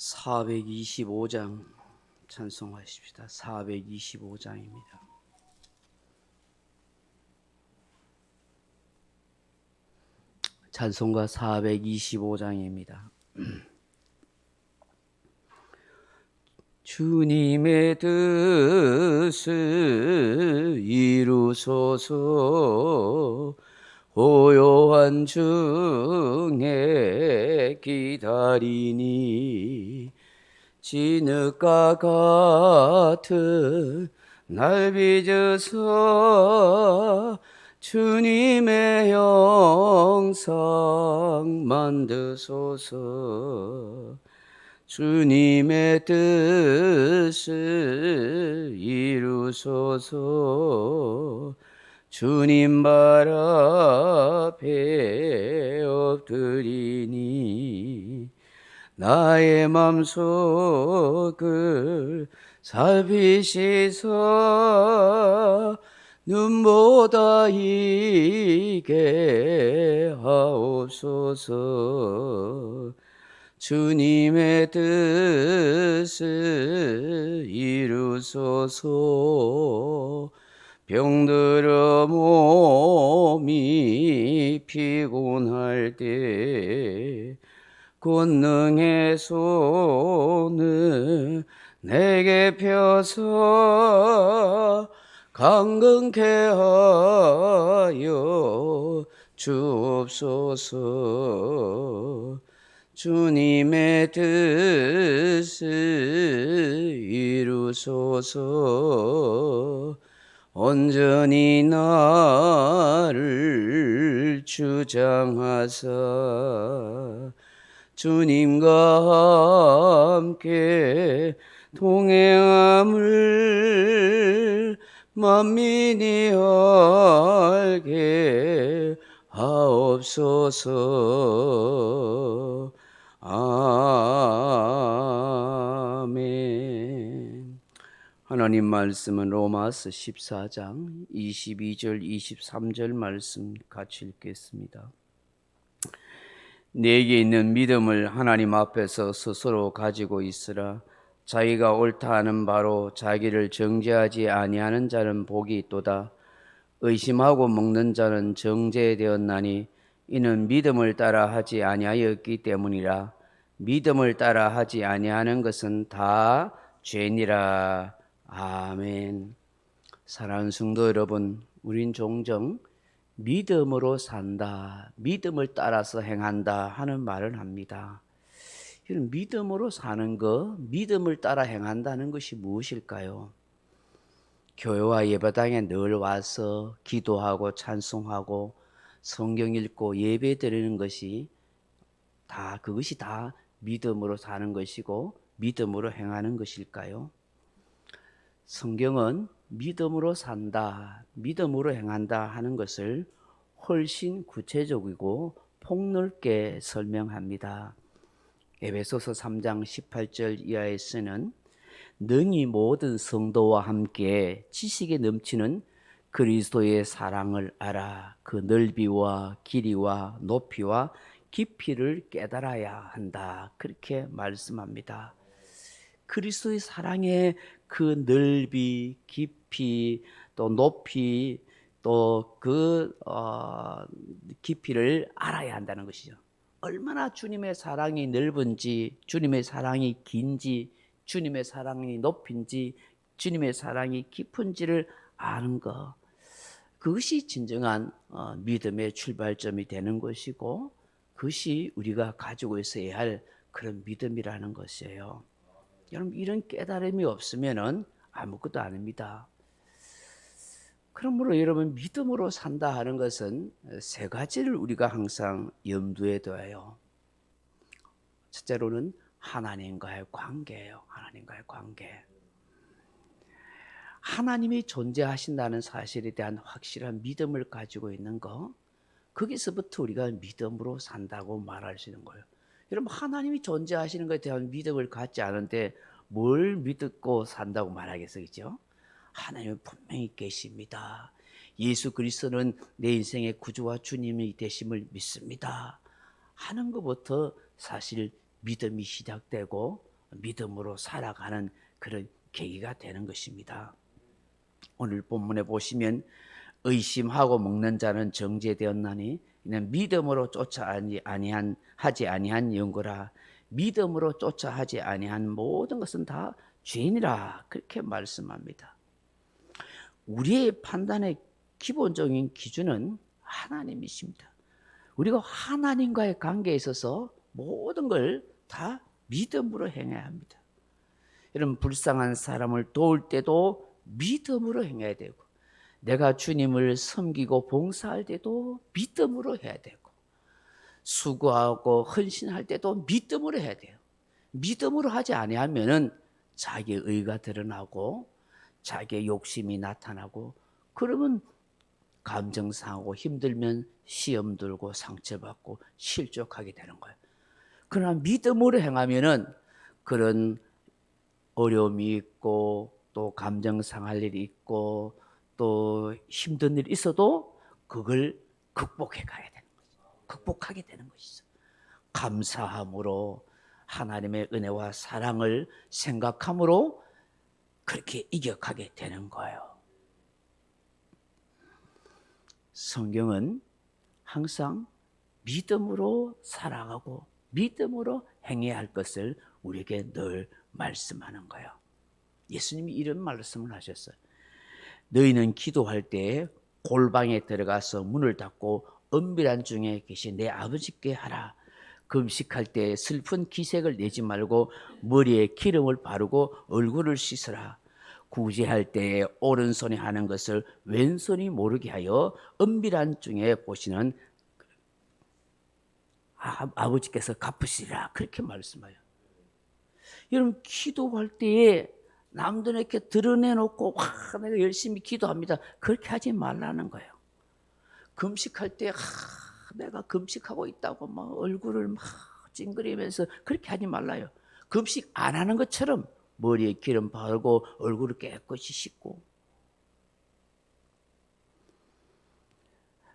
425장 찬송하십시다. 425장입니다. 찬송가 425장입니다. 주님의 뜻을 이루소서. 고요한 중에 기다리니 진흙과 같은 날 빚어서 주님의 형상 만드소서. 주님의 뜻을 이루소서. 주님 발 앞에 엎드리니 나의 맘속을 살피시사 눈보다 이게 하옵소서. 주님의 뜻을 이루소서. 병들어 몸이 피곤할 때 권능의 손을 내게 펴서 강건케 하여 주옵소서. 주님의 뜻을 이루소서. 온전히 나를 주장하사 주님과 함께 동행함을 만민이 알게 하옵소서. 아멘. 하나님 말씀은 로마서 14장 22절 23절 말씀 같이 읽겠습니다. 내게 있는 믿음을 하나님 앞에서 스스로 가지고 있으라. 자기가 옳다 하는 바로 자기를 정죄하지 아니하는 자는 복이 있도다. 의심하고 먹는 자는 정죄되었나니 이는 믿음을 따라 하지 아니하였기 때문이라. 믿음을 따라 하지 아니하는 것은 다 죄니라. 아멘. 사랑하는 성도 여러분, 우린 종종 믿음으로 산다, 믿음을 따라서 행한다 하는 말을 합니다. 이런 믿음으로 사는 것, 믿음을 따라 행한다는 것이 무엇일까요? 교회와 예배당에 늘 와서 기도하고 찬송하고 성경 읽고 예배 드리는 것이 그것이 다 믿음으로 사는 것이고 믿음으로 행하는 것일까요? 성경은 믿음으로 산다, 믿음으로 행한다 하는 것을 훨씬 구체적이고 폭넓게 설명합니다. 에베소서 3장 18절 이하에 쓰는 능히 모든 성도와 함께 지식에 넘치는 그리스도의 사랑을 알아 그 넓이와 길이와 높이와 깊이를 깨달아야 한다. 그렇게 말씀합니다. 그리스도의 사랑의 그 넓이, 깊이, 또 높이, 또 그 깊이를 알아야 한다는 것이죠. 얼마나 주님의 사랑이 넓은지, 주님의 사랑이 긴지, 주님의 사랑이 높인지, 주님의 사랑이 깊은지를 아는 것, 그것이 진정한 믿음의 출발점이 되는 것이고, 그것이 우리가 가지고 있어야 할 그런 믿음이라는 것이에요. 여러분, 이런 깨달음이 없으면 아무것도 아닙니다. 그러므로 여러분, 믿음으로 산다 하는 것은 세 가지를 우리가 항상 염두에 둬요. 첫째로는 하나님과의 관계예요. 하나님과의 관계. 하나님이 존재하신다는 사실에 대한 확실한 믿음을 가지고 있는 거, 거기서부터 우리가 믿음으로 산다고 말할 수 있는 거예요. 여러분, 하나님이 존재하시는 것에 대한 믿음을 갖지 않은데 뭘 믿고 산다고 말하겠어요? 하나님은 분명히 계십니다. 예수 그리스도는 내 인생의 구주와 주님이 되심을 믿습니다 하는 것부터 사실 믿음이 시작되고 믿음으로 살아가는 그런 계기가 되는 것입니다. 오늘 본문에 보시면 의심하고 먹는 자는 정죄되었나니 이는 믿음으로 하지 아니한 연고라. 믿음으로 쫓아하지 아니한 모든 것은 다 죄인이라 그렇게 말씀합니다. 우리의 판단의 기본적인 기준은 하나님이십니다. 우리가 하나님과의 관계에 있어서 모든 걸 다 믿음으로 행해야 합니다. 여러분, 불쌍한 사람을 도울 때도 믿음으로 행해야 되고, 내가 주님을 섬기고 봉사할 때도 믿음으로 해야 되고, 수고하고 헌신할 때도 믿음으로 해야 돼요. 믿음으로 하지 아니하면은 자기의 의가 드러나고 자기의 욕심이 나타나고, 그러면 감정 상하고 힘들면 시험 들고 상처받고 실족하게 되는 거예요. 그러나 믿음으로 행하면은 그런 어려움이 있고 또 감정 상할 일이 있고 또 힘든 일이 있어도 그걸 극복해 가야 되는 거죠. 극복하게 되는 것이죠. 감사함으로 하나님의 은혜와 사랑을 생각함으로 그렇게 이겨가게 되는 거예요. 성경은 항상 믿음으로 살아가고 믿음으로 행해야 할 것을 우리에게 늘 말씀하는 거예요. 예수님이 이런 말씀을 하셨어요. 너희는 기도할 때 골방에 들어가서 문을 닫고 은밀한 중에 계신 내 아버지께 하라. 금식할 때 슬픈 기색을 내지 말고 머리에 기름을 바르고 얼굴을 씻으라. 구제할 때 오른손이 하는 것을 왼손이 모르게 하여 은밀한 중에 보시는 아버지께서 갚으시리라. 그렇게 말씀해요. 여러분, 기도할 때에 남들에게 드러내놓고 내가 열심히 기도합니다, 그렇게 하지 말라는 거예요. 금식할 때 내가 금식하고 있다고 막 얼굴을 막 찡그리면서 그렇게 하지 말라요. 금식 안 하는 것처럼 머리에 기름 바르고 얼굴을 깨끗이 씻고,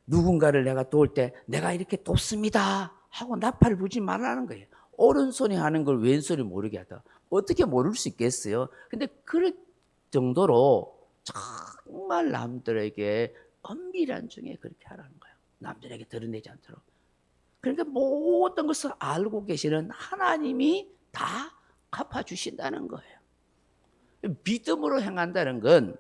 누군가를 내가 도울 때 내가 이렇게 돕습니다 하고 나팔을 불지 말라는 거예요. 오른손이 하는 걸 왼손이 모르게 하다. 어떻게 모를 수 있겠어요? 근데 그럴 정도로 정말 남들에게 은밀한 중에 그렇게 하라는 거예요. 남들에게 드러내지 않도록. 그러니까 모든 것을 알고 계시는 하나님이 다 갚아주신다는 거예요. 믿음으로 행한다는 건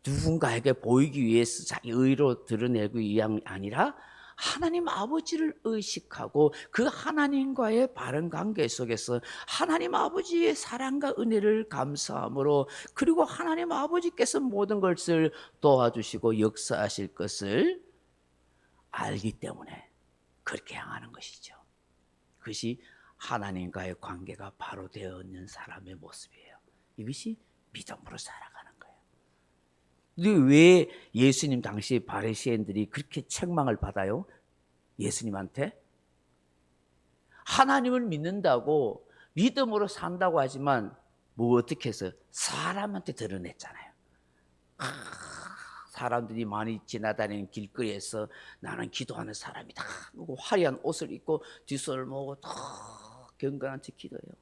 누군가에게 보이기 위해서 자기 의로 드러내기 위함이 아니라 하나님 아버지를 의식하고 그 하나님과의 바른 관계 속에서 하나님 아버지의 사랑과 은혜를 감사함으로, 그리고 하나님 아버지께서 모든 것을 도와주시고 역사하실 것을 알기 때문에 그렇게 행하는 것이죠. 그것이 하나님과의 관계가 바로 되어 있는 사람의 모습이에요. 이것이 믿음으로 살아가는 거예요. 근데 왜 예수님 당시 바리새인들이 그렇게 책망을 받아요? 예수님한테 하나님을 믿는다고 믿음으로 산다고 하지만 뭐 어떻게 해서 사람한테 드러냈잖아요. 사람들이 많이 지나다니는 길거리에서 나는 기도하는 사람이다, 그리고 화려한 옷을 입고 뒷손을 모으고 경건한 척 기도해요.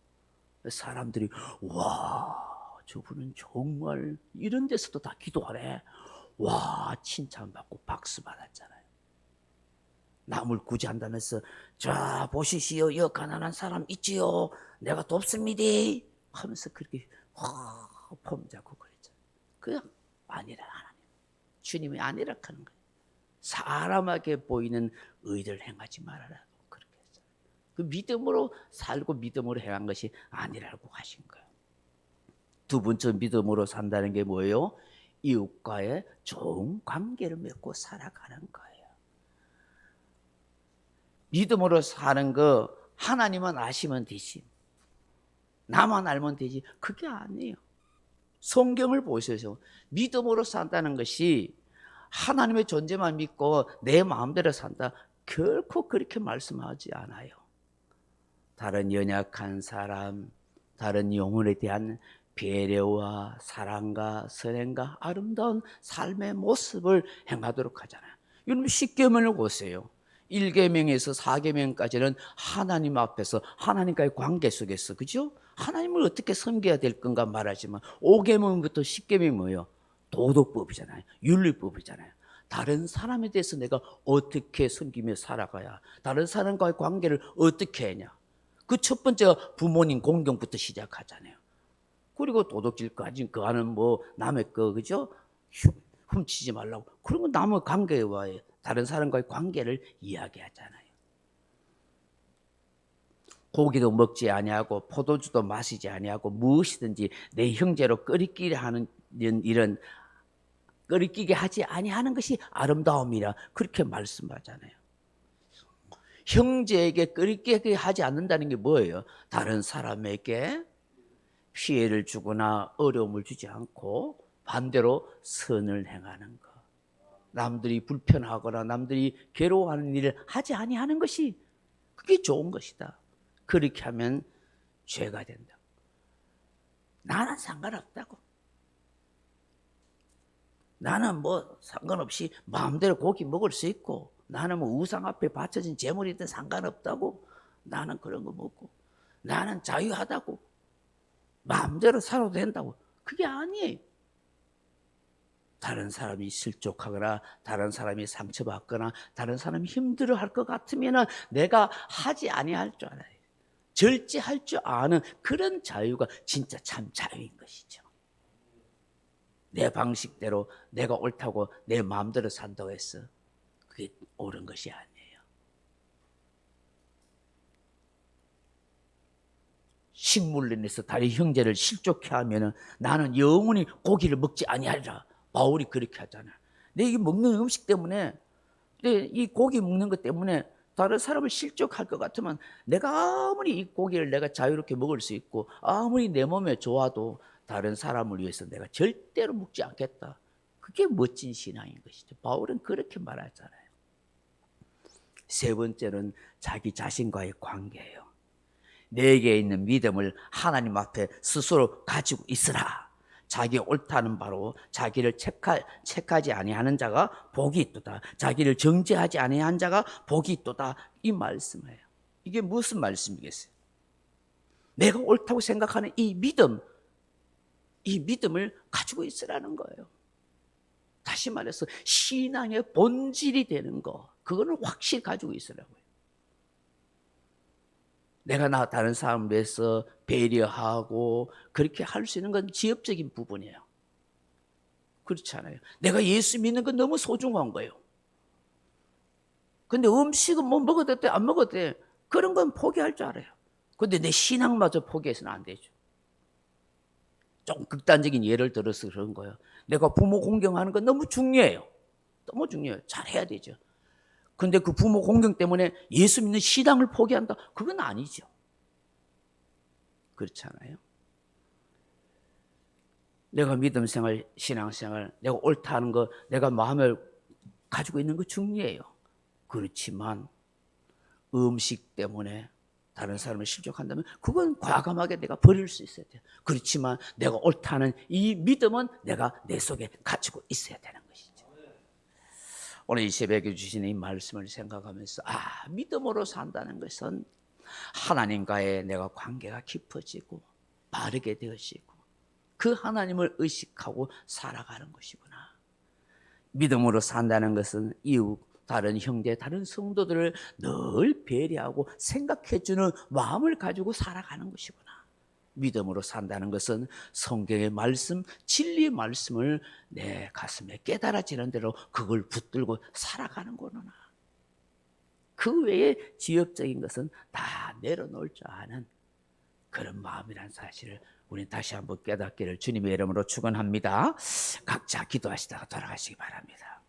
사람들이 와, 저분은 정말 이런 데서도 다 기도하네, 와, 칭찬받고 박수 받았잖아요. 남을 구제한다면서 자 보시시오, 여 가난한 사람 있지요, 내가 돕습니다 하면서 그렇게 폼 잡고 그랬잖아요. 그냥 아니라 하나님, 주님이 아니라 하는 거예요. 사람에게 보이는 의를 행하지 말아라, 그렇게 했어요. 그 믿음으로 살고 믿음으로 행한 것이 아니라고 하신 거예요. 두 번째 믿음으로 산다는 게 뭐예요? 이웃과의 좋은 관계를 맺고 살아가는 거예요. 믿음으로 사는 거 하나님만 아시면 되지, 나만 알면 되지, 그게 아니에요. 성경을 보셔서 믿음으로 산다는 것이 하나님의 존재만 믿고 내 마음대로 산다, 결코 그렇게 말씀하지 않아요. 다른 연약한 사람, 다른 영혼에 대한 배려와 사랑과 선행과 아름다운 삶의 모습을 행하도록 하잖아요. 여러분, 십계명을 보세요. 1계명에서 4계명까지는 하나님 앞에서 하나님과의 관계 속에서, 그죠? 하나님을 어떻게 섬겨야 될 건가 말하지만 5계명부터 10계명이 뭐예요? 도덕법이잖아요. 윤리법이잖아요. 다른 사람에 대해서 내가 어떻게 섬기며 살아가야, 다른 사람과의 관계를 어떻게 하냐. 그 첫 번째가 부모님 공경부터 시작하잖아요. 그리고 도덕질까지 그 안은 뭐 남의 거, 그죠? 훔치지 말라고. 그런 건 남의 관계와 다른 사람과의 관계를 이야기하잖아요. 고기도 먹지 아니하고 포도주도 마시지 아니하고 무엇이든지 내 형제로 끓이끼게 하는 이런 끓이끼게 하지 아니하는 것이 아름다움이라 그렇게 말씀하잖아요. 형제에게 끓이끼게 하지 않는다는 게 뭐예요? 다른 사람에게 피해를 주거나 어려움을 주지 않고 반대로 선을 행하는 것. 남들이 불편하거나 남들이 괴로워하는 일을 하지 아니하는 것이 그게 좋은 것이다. 그렇게 하면 죄가 된다. 나는 상관없다고. 나는 뭐 상관없이 마음대로 고기 먹을 수 있고, 나는 뭐 우상 앞에 바쳐진 재물이든 상관없다고. 나는 그런 거 먹고, 나는 자유하다고. 마음대로 살아도 된다고. 그게 아니에요. 다른 사람이 실족하거나 다른 사람이 상처받거나 다른 사람이 힘들어할 것 같으면 내가 하지 아니할 줄 알아요. 절제할 줄 아는 그런 자유가 진짜 참 자유인 것이죠. 내 방식대로 내가 옳다고 내 마음대로 산다고 해서 그게 옳은 것이 아니에요. 식물로 인해서 다른 형제를 실족해 하면 나는 영원히 고기를 먹지 아니하리라. 바울이 그렇게 하잖아요. 내 이 먹는 음식 때문에, 내 이 고기 먹는 것 때문에 다른 사람을 실족할 것 같으면 내가 아무리 이 고기를 내가 자유롭게 먹을 수 있고 아무리 내 몸에 좋아도 다른 사람을 위해서 내가 절대로 먹지 않겠다. 그게 멋진 신앙인 것이죠. 바울은 그렇게 말하잖아요. 세 번째는 자기 자신과의 관계예요. 내게 있는 믿음을 하나님 앞에 스스로 가지고 있으라. 자기 옳다는 바로 자기를 책하지 아니하는 자가 복이 있도다. 자기를 정죄하지 아니한 자가 복이 있도다. 이 말씀이에요. 이게 무슨 말씀이겠어요? 내가 옳다고 생각하는 이 믿음을 가지고 있으라는 거예요. 다시 말해서 신앙의 본질이 되는 거, 그거는 확실히 가지고 있으라고요. 내가 나 다른 사람을 위해서 배려하고 그렇게 할 수 있는 건 지엽적인 부분이에요. 그렇지 않아요. 내가 예수 믿는 건 너무 소중한 거예요. 근데 음식은 뭐 먹어도 돼, 안 먹어도 돼. 그런 건 포기할 줄 알아요. 근데 내 신앙마저 포기해서는 안 되죠. 좀 극단적인 예를 들어서 그런 거예요. 내가 부모 공경하는 건 너무 중요해요. 너무 중요해요. 잘해야 되죠. 근데 그 부모 공경 때문에 예수 믿는 신앙을 포기한다? 그건 아니죠. 그렇지 않아요? 내가 믿음 생활, 신앙 생활, 내가 옳다 하는 거, 내가 마음을 가지고 있는 거 중요해요. 그렇지만 음식 때문에 다른 사람을 실족한다면 그건 과감하게 내가 버릴 수 있어야 돼요. 그렇지만 내가 옳다는 이 믿음은 내가 내 속에 가지고 있어야 되는 것이죠. 오늘 이 새벽에 주신 이 말씀을 생각하면서 믿음으로 산다는 것은 하나님과의 내가 관계가 깊어지고 바르게 되어지고 그 하나님을 의식하고 살아가는 것이구나. 믿음으로 산다는 것은 이웃, 다른 형제, 다른 성도들을 늘 배려하고 생각해주는 마음을 가지고 살아가는 것이구나. 믿음으로 산다는 것은 성경의 말씀, 진리의 말씀을 내 가슴에 깨달아지는 대로 그걸 붙들고 살아가는 거구나. 그 외에 지엽적인 것은 다 내려놓을 줄 아는 그런 마음이란 사실을 우리는 다시 한번 깨닫기를 주님의 이름으로 축원합니다. 각자 기도하시다가 돌아가시기 바랍니다.